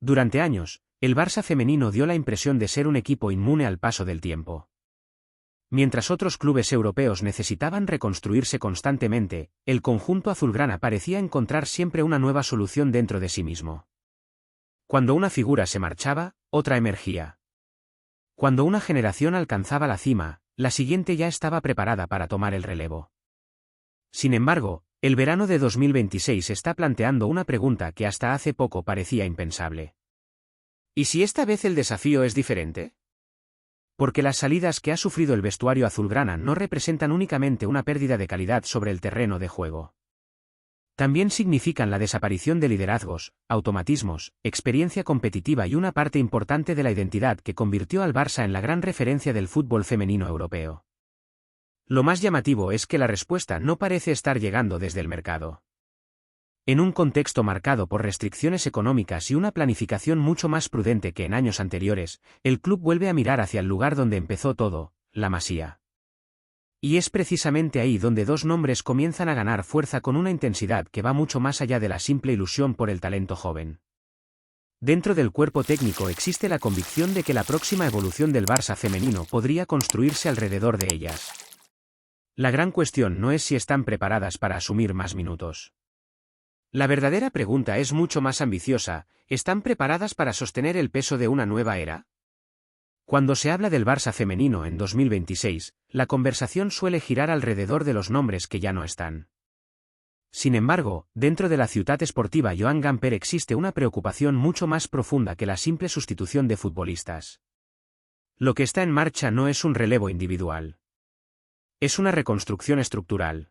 Durante años, el Barça femenino dio la impresión de ser un equipo inmune al paso del tiempo. Mientras otros clubes europeos necesitaban reconstruirse constantemente, el conjunto azulgrana parecía encontrar siempre una nueva solución dentro de sí mismo. Cuando una figura se marchaba, otra emergía. Cuando una generación alcanzaba la cima, la siguiente ya estaba preparada para tomar el relevo. Sin embargo, el verano de 2026 está planteando una pregunta que hasta hace poco parecía impensable. ¿Y si esta vez el desafío es diferente? Porque las salidas que ha sufrido el vestuario azulgrana no representan únicamente una pérdida de calidad sobre el terreno de juego. También significan la desaparición de liderazgos, automatismos, experiencia competitiva y una parte importante de la identidad que convirtió al Barça en la gran referencia del fútbol femenino europeo. Lo más llamativo es que la respuesta no parece estar llegando desde el mercado. En un contexto marcado por restricciones económicas y una planificación mucho más prudente que en años anteriores, el club vuelve a mirar hacia el lugar donde empezó todo, la Masía. Y es precisamente ahí donde dos nombres comienzan a ganar fuerza con una intensidad que va mucho más allá de la simple ilusión por el talento joven. Dentro del cuerpo técnico existe la convicción de que la próxima evolución del Barça femenino podría construirse alrededor de ellas. La gran cuestión no es si están preparadas para asumir más minutos. La verdadera pregunta es mucho más ambiciosa: ¿están preparadas para sostener el peso de una nueva era? Cuando se habla del Barça femenino en 2026, la conversación suele girar alrededor de los nombres que ya no están. Sin embargo, dentro de la Ciutat Esportiva Joan Gamper existe una preocupación mucho más profunda que la simple sustitución de futbolistas. Lo que está en marcha no es un relevo individual. Es una reconstrucción estructural.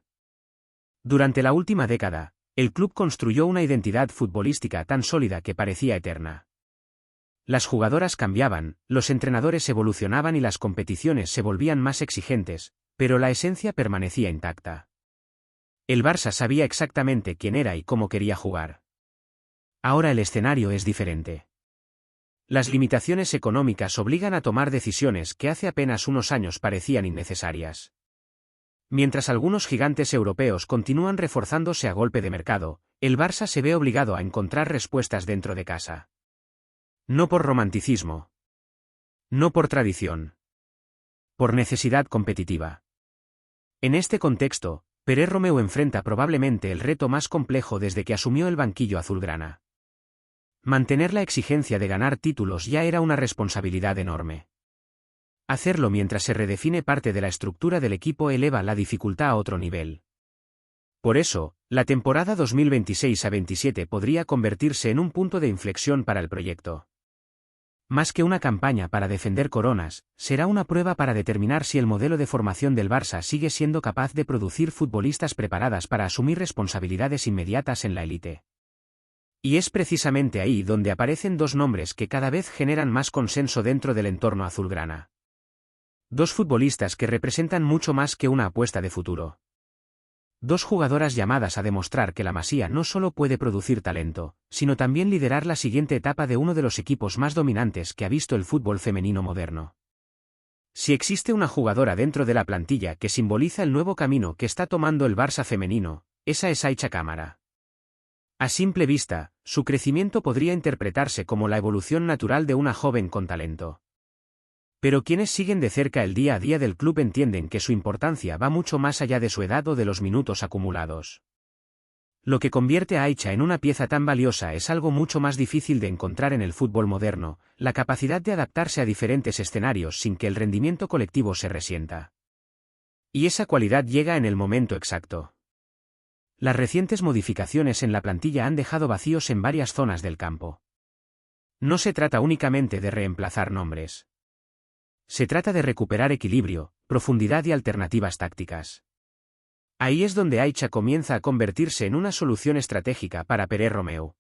Durante la última década, el club construyó una identidad futbolística tan sólida que parecía eterna. Las jugadoras cambiaban, los entrenadores evolucionaban y las competiciones se volvían más exigentes, pero la esencia permanecía intacta. El Barça sabía exactamente quién era y cómo quería jugar. Ahora el escenario es diferente. Las limitaciones económicas obligan a tomar decisiones que hace apenas unos años parecían innecesarias. Mientras algunos gigantes europeos continúan reforzándose a golpe de mercado, el Barça se ve obligado a encontrar respuestas dentro de casa. No por romanticismo. No por tradición. Por necesidad competitiva. En este contexto, Pere Romeu enfrenta probablemente el reto más complejo desde que asumió el banquillo azulgrana. Mantener la exigencia de ganar títulos ya era una responsabilidad enorme. Hacerlo mientras se redefine parte de la estructura del equipo eleva la dificultad a otro nivel. Por eso, la temporada 2026-27 podría convertirse en un punto de inflexión para el proyecto. Más que una campaña para defender coronas, será una prueba para determinar si el modelo de formación del Barça sigue siendo capaz de producir futbolistas preparadas para asumir responsabilidades inmediatas en la élite. Y es precisamente ahí donde aparecen dos nombres que cada vez generan más consenso dentro del entorno azulgrana. Dos futbolistas que representan mucho más que una apuesta de futuro. Dos jugadoras llamadas a demostrar que la Masía no solo puede producir talento, sino también liderar la siguiente etapa de uno de los equipos más dominantes que ha visto el fútbol femenino moderno. Si existe una jugadora dentro de la plantilla que simboliza el nuevo camino que está tomando el Barça femenino, esa es Aicha Cámara. A simple vista, su crecimiento podría interpretarse como la evolución natural de una joven con talento. Pero quienes siguen de cerca el día a día del club entienden que su importancia va mucho más allá de su edad o de los minutos acumulados. Lo que convierte a Aicha en una pieza tan valiosa es algo mucho más difícil de encontrar en el fútbol moderno: la capacidad de adaptarse a diferentes escenarios sin que el rendimiento colectivo se resienta. Y esa cualidad llega en el momento exacto. Las recientes modificaciones en la plantilla han dejado vacíos en varias zonas del campo. No se trata únicamente de reemplazar nombres. Se trata de recuperar equilibrio, profundidad y alternativas tácticas. Ahí es donde Aicha comienza a convertirse en una solución estratégica para Pere Romeu.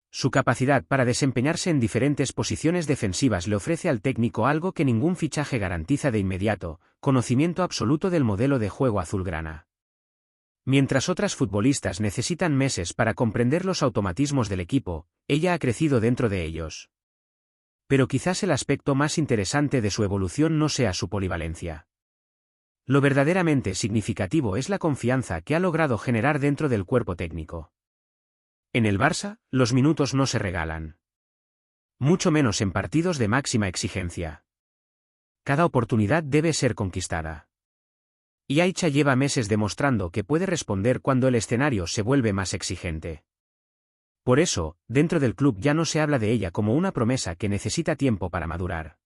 Su capacidad para desempeñarse en diferentes posiciones defensivas le ofrece al técnico algo que ningún fichaje garantiza de inmediato: conocimiento absoluto del modelo de juego azulgrana. Mientras otras futbolistas necesitan meses para comprender los automatismos del equipo, ella ha crecido dentro de ellos. Pero quizás el aspecto más interesante de su evolución no sea su polivalencia. Lo verdaderamente significativo es la confianza que ha logrado generar dentro del cuerpo técnico. En el Barça, los minutos no se regalan. mucho menos en partidos de máxima exigencia. Cada oportunidad debe ser conquistada. Y Aicha lleva meses demostrando que puede responder cuando el escenario se vuelve más exigente. Por eso, dentro del club ya no se habla de ella como una promesa que necesita tiempo para madurar.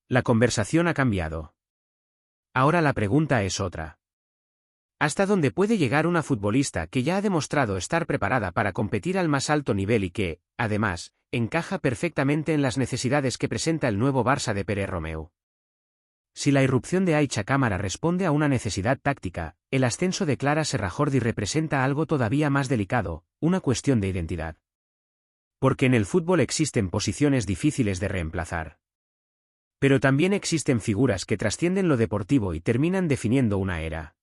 La conversación ha cambiado. Ahora la pregunta es otra. ¿Hasta dónde puede llegar una futbolista que ya ha demostrado estar preparada para competir al más alto nivel y que, además, encaja perfectamente en las necesidades que presenta el nuevo Barça de Pere Romeu? Si la irrupción de Aicha Cámara responde a una necesidad táctica, el ascenso de Clara Serrajordi representa algo todavía más delicado, una cuestión de identidad. Porque en el fútbol existen posiciones difíciles de reemplazar. Pero también existen figuras que trascienden lo deportivo y terminan definiendo una era.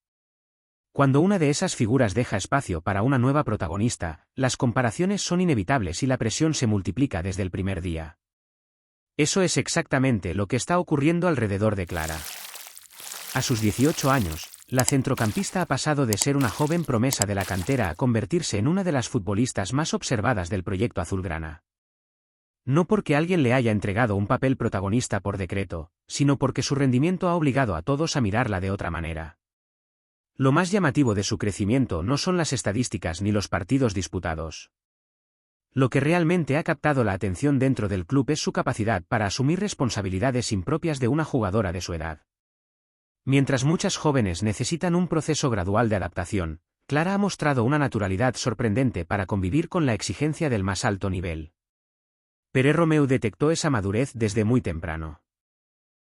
Cuando una de esas figuras deja espacio para una nueva protagonista, las comparaciones son inevitables y la presión se multiplica desde el primer día. Eso es exactamente lo que está ocurriendo alrededor de Clara. A sus 18 años, la centrocampista ha pasado de ser una joven promesa de la cantera a convertirse en una de las futbolistas más observadas del proyecto azulgrana. No porque alguien le haya entregado un papel protagonista por decreto, sino porque su rendimiento ha obligado a todos a mirarla de otra manera. Lo más llamativo de su crecimiento no son las estadísticas ni los partidos disputados. Lo que realmente ha captado la atención dentro del club es su capacidad para asumir responsabilidades impropias de una jugadora de su edad. Mientras muchas jóvenes necesitan un proceso gradual de adaptación, Clara ha mostrado una naturalidad sorprendente para convivir con la exigencia del más alto nivel. Pere Romeu detectó esa madurez desde muy temprano.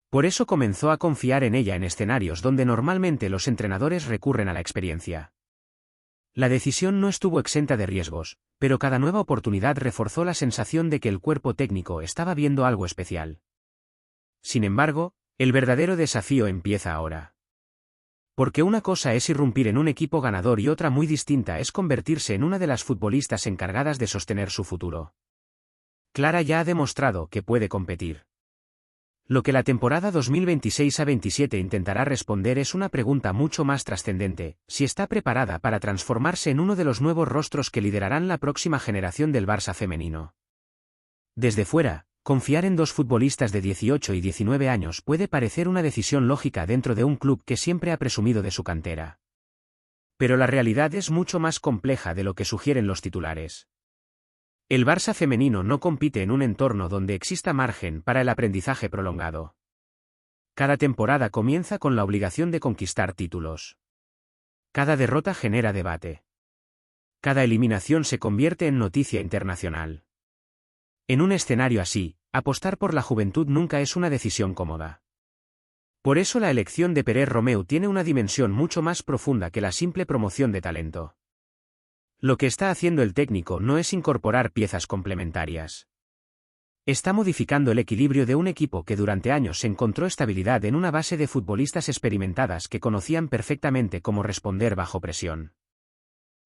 Por eso comenzó a confiar en ella en escenarios donde normalmente los entrenadores recurren a la experiencia. La decisión no estuvo exenta de riesgos, pero cada nueva oportunidad reforzó la sensación de que el cuerpo técnico estaba viendo algo especial. Sin embargo, el verdadero desafío empieza ahora. Porque una cosa es irrumpir en un equipo ganador y otra muy distinta es convertirse en una de las futbolistas encargadas de sostener su futuro. Clara ya ha demostrado que puede competir. Lo que la temporada 2026-27 intentará responder es una pregunta mucho más trascendente: si está preparada para transformarse en uno de los nuevos rostros que liderarán la próxima generación del Barça femenino. Desde fuera, confiar en dos futbolistas de 18 y 19 años puede parecer una decisión lógica dentro de un club que siempre ha presumido de su cantera. Pero la realidad es mucho más compleja de lo que sugieren los titulares. El Barça femenino no compite en un entorno donde exista margen para el aprendizaje prolongado. Cada temporada comienza con la obligación de conquistar títulos. Cada derrota genera debate. Cada eliminación se convierte en noticia internacional. En un escenario así, apostar por la juventud nunca es una decisión cómoda. Por eso la elección de Pere Romeu tiene una dimensión mucho más profunda que la simple promoción de talento. Lo que está haciendo el técnico no es incorporar piezas complementarias. Está modificando el equilibrio de un equipo que durante años encontró estabilidad en una base de futbolistas experimentadas que conocían perfectamente cómo responder bajo presión.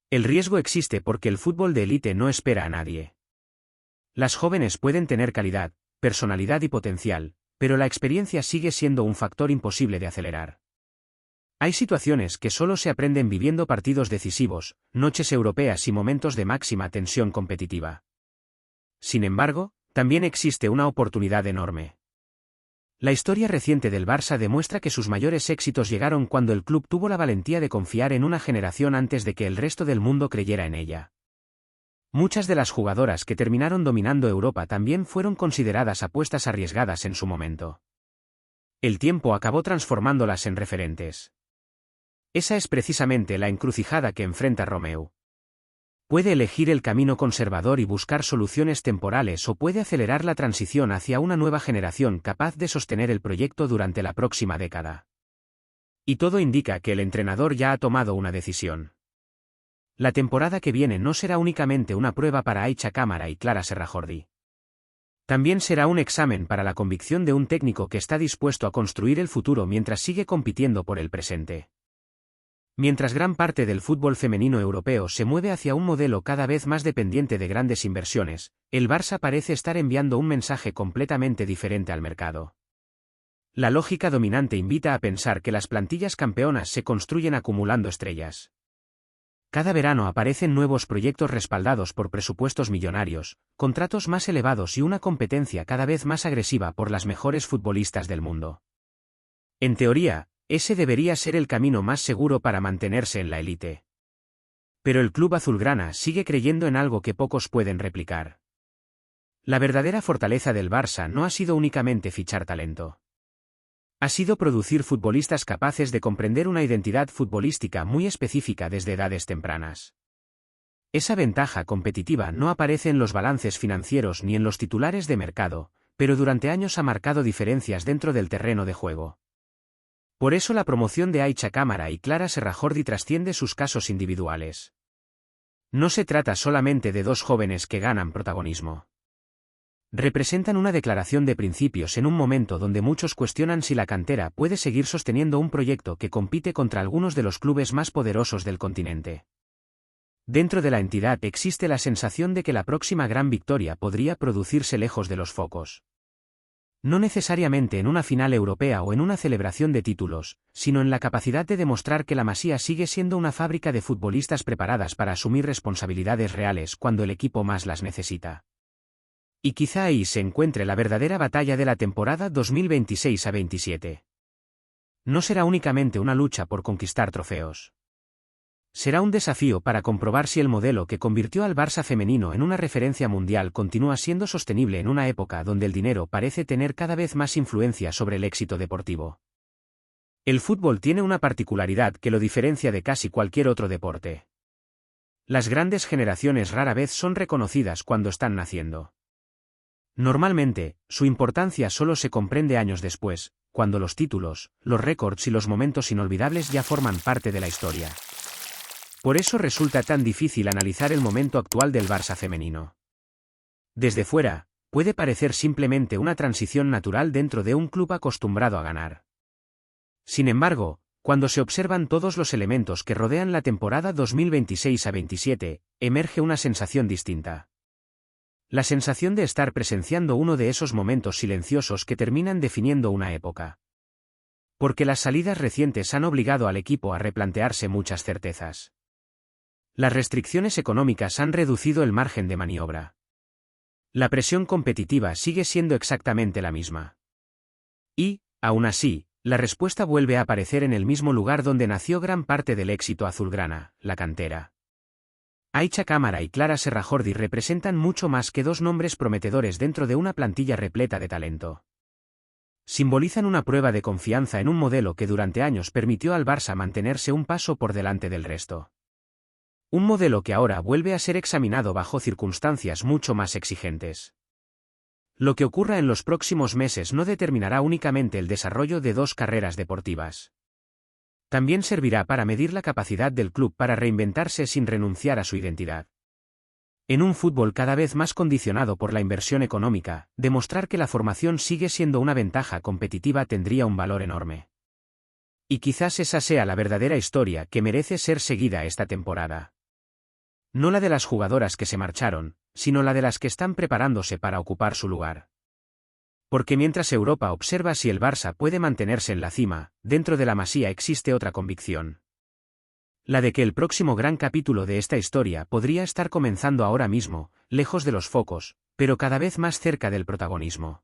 El riesgo existe porque el fútbol de élite no espera a nadie. Las jóvenes pueden tener calidad, personalidad y potencial, pero la experiencia sigue siendo un factor imposible de acelerar. Hay situaciones que solo se aprenden viviendo partidos decisivos, noches europeas y momentos de máxima tensión competitiva. Sin embargo, también existe una oportunidad enorme. La historia reciente del Barça demuestra que sus mayores éxitos llegaron cuando el club tuvo la valentía de confiar en una generación antes de que el resto del mundo creyera en ella. Muchas de las jugadoras que terminaron dominando Europa también fueron consideradas apuestas arriesgadas en su momento. El tiempo acabó transformándolas en referentes. Esa es precisamente la encrucijada que enfrenta Romeu. Puede elegir el camino conservador y buscar soluciones temporales o puede acelerar la transición hacia una nueva generación capaz de sostener el proyecto durante la próxima década. Y todo indica que el entrenador ya ha tomado una decisión. La temporada que viene no será únicamente una prueba para Aicha Cámara y Clara Serrajordi. También será un examen para la convicción de un técnico que está dispuesto a construir el futuro mientras sigue compitiendo por el presente. Mientras gran parte del fútbol femenino europeo se mueve hacia un modelo cada vez más dependiente de grandes inversiones, el Barça parece estar enviando un mensaje completamente diferente al mercado. La lógica dominante invita a pensar que las plantillas campeonas se construyen acumulando estrellas. cada verano aparecen nuevos proyectos respaldados por presupuestos millonarios, contratos más elevados y una competencia cada vez más agresiva por las mejores futbolistas del mundo. En teoría, ese debería ser el camino más seguro para mantenerse en la élite. Pero el club azulgrana sigue creyendo en algo que pocos pueden replicar. La verdadera fortaleza del Barça no ha sido únicamente fichar talento. Ha sido producir futbolistas capaces de comprender una identidad futbolística muy específica desde edades tempranas. Esa ventaja competitiva no aparece en los balances financieros ni en los titulares de mercado, pero durante años ha marcado diferencias dentro del terreno de juego. Por eso la promoción de Aicha Cámara y Clara Serrajordi trasciende sus casos individuales. No se trata solamente de dos jóvenes que ganan protagonismo. Representan una declaración de principios en un momento donde muchos cuestionan si la cantera puede seguir sosteniendo un proyecto que compite contra algunos de los clubes más poderosos del continente. Dentro de la entidad existe la sensación de que la próxima gran victoria podría producirse lejos de los focos. No necesariamente en una final europea o en una celebración de títulos, sino en la capacidad de demostrar que la Masía sigue siendo una fábrica de futbolistas preparadas para asumir responsabilidades reales cuando el equipo más las necesita. Y quizá ahí se encuentre la verdadera batalla de la temporada 2026-27. No será únicamente una lucha por conquistar trofeos. Será un desafío para comprobar si el modelo que convirtió al Barça femenino en una referencia mundial continúa siendo sostenible en una época donde el dinero parece tener cada vez más influencia sobre el éxito deportivo. El fútbol tiene una particularidad que lo diferencia de casi cualquier otro deporte. Las grandes generaciones rara vez son reconocidas cuando están naciendo. Normalmente, su importancia solo se comprende años después, cuando los títulos, los récords y los momentos inolvidables ya forman parte de la historia. Por eso resulta tan difícil analizar el momento actual del Barça femenino. Desde fuera, puede parecer simplemente una transición natural dentro de un club acostumbrado a ganar. Sin embargo, cuando se observan todos los elementos que rodean la temporada 2026-27, emerge una sensación distinta. La sensación de estar presenciando uno de esos momentos silenciosos que terminan definiendo una época. Porque las salidas recientes han obligado al equipo a replantearse muchas certezas. Las restricciones económicas han reducido el margen de maniobra. La presión competitiva sigue siendo exactamente la misma. Y, aún así, la respuesta vuelve a aparecer en el mismo lugar donde nació gran parte del éxito azulgrana, la cantera. Aicha Cámara y Clara Serrajordi representan mucho más que dos nombres prometedores dentro de una plantilla repleta de talento. Simbolizan una prueba de confianza en un modelo que durante años permitió al Barça mantenerse un paso por delante del resto. Un modelo que ahora vuelve a ser examinado bajo circunstancias mucho más exigentes. Lo que ocurra en los próximos meses no determinará únicamente el desarrollo de dos carreras deportivas. También servirá para medir la capacidad del club para reinventarse sin renunciar a su identidad. En un fútbol cada vez más condicionado por la inversión económica, demostrar que la formación sigue siendo una ventaja competitiva tendría un valor enorme. Y quizás esa sea la verdadera historia que merece ser seguida esta temporada. No la de las jugadoras que se marcharon, sino la de las que están preparándose para ocupar su lugar. Porque mientras Europa observa si el Barça puede mantenerse en la cima, dentro de la Masía existe otra convicción. La de que el próximo gran capítulo de esta historia podría estar comenzando ahora mismo, lejos de los focos, pero cada vez más cerca del protagonismo.